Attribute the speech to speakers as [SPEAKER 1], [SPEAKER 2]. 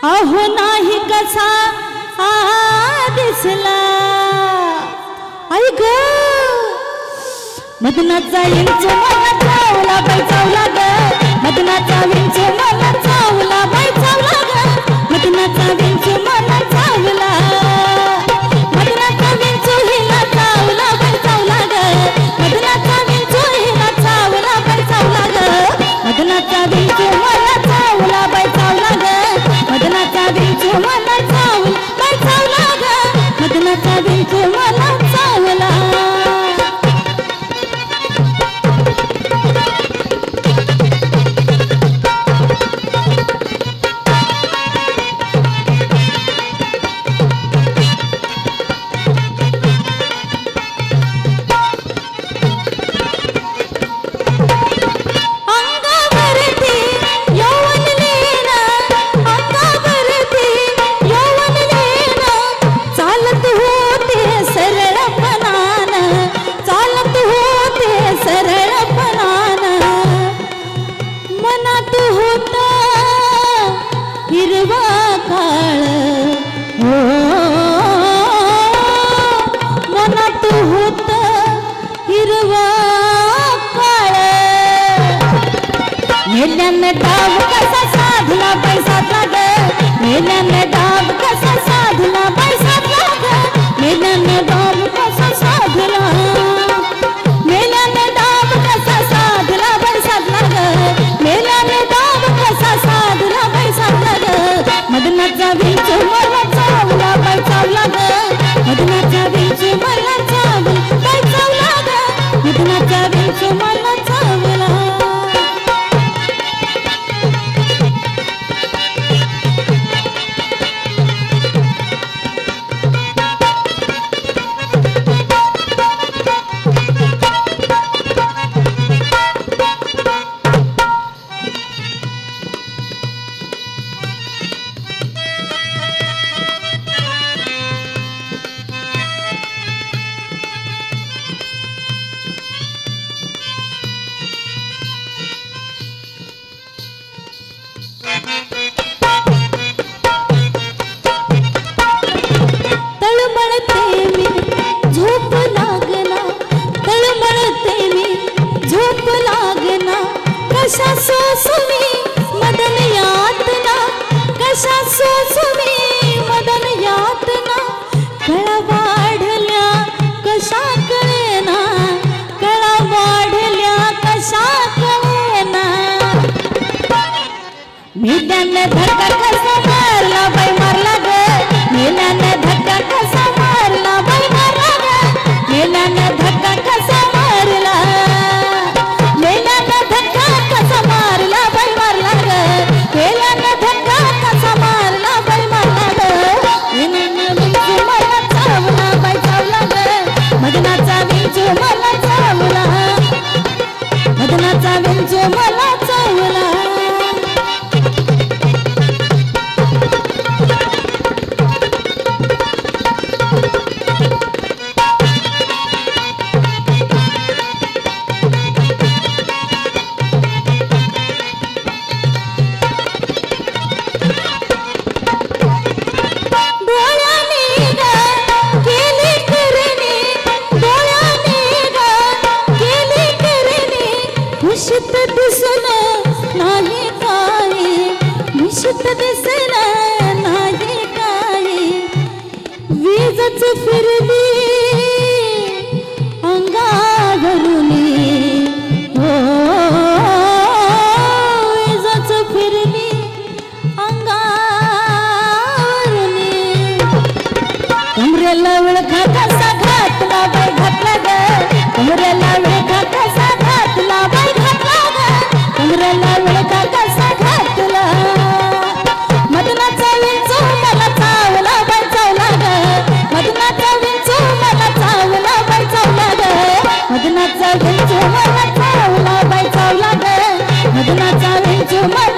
[SPEAKER 1] अहो नाही कसा दिसला आई ग मदनाचा विंच मला चावला बाई चावला ग मदनाचा विंच मला चावला बाई चावला ग मदनाचा विंच मला चावला मदनाचा विंच हिला चावला बाई चावला ग मदनाचा विंच हिला चावला बाई चावला ग मदनाचा विंच मला चावला बाई चावला ग मदनाचा विंच मला चावला बाई चावला ग मदनाचा विंच मला चावला मेल्याने डाव कसा साधला बाई साधला ग मेल्याने डाव कसा साधला बाई साधला ग मेल्याने डाव कसा साधला मेल्याने डाव कसा साधला बाई साधला ग मेल्याने डाव कसा साधला बाई साधला ग मदनाचा विंच मला चावला बाई चावला ग मदनाचा विंच मला चावला बाई चावला ग मदनाचा विंच मला चावला कशा सोसुमी मदन यातना कशा सोसुमी मदन यातना कळा वाढल्या कशा कळेना कळा वाढल्या कशा कळेना मेल्याने धक्का कसा मारला बाई मारला ग मेल्याने धक्का कसा मारला बाई मारला ग मेल्याने धक्का कसा मारला मेल्याने धक्का कसा मारला बाई मारला ग मेल्याने धक्का कसा मारला बाई मारला ग मेल्याने विंच मला चावला बाई चावला ग मदनाचा विंच मला चावला मदनाचा विंच मला चावला निश्चित दिसना नाही काही निश्चित दिसना नाही काही वीजच फिरली अंगावरून हो वीजच फिरली अंगावरून कमरेला विळखा कसा घातला बाई घातला ग कमरेला विळखा कसा घातला बाई कमरेला विळखा कसा घातला मदनाचा विंच मला चावला बाई चावला ग मदनाचा विंच मला चावला बाई चावला ग मदनाचा विंच मला चावला बाई चावला ग मदनाचा विंच मला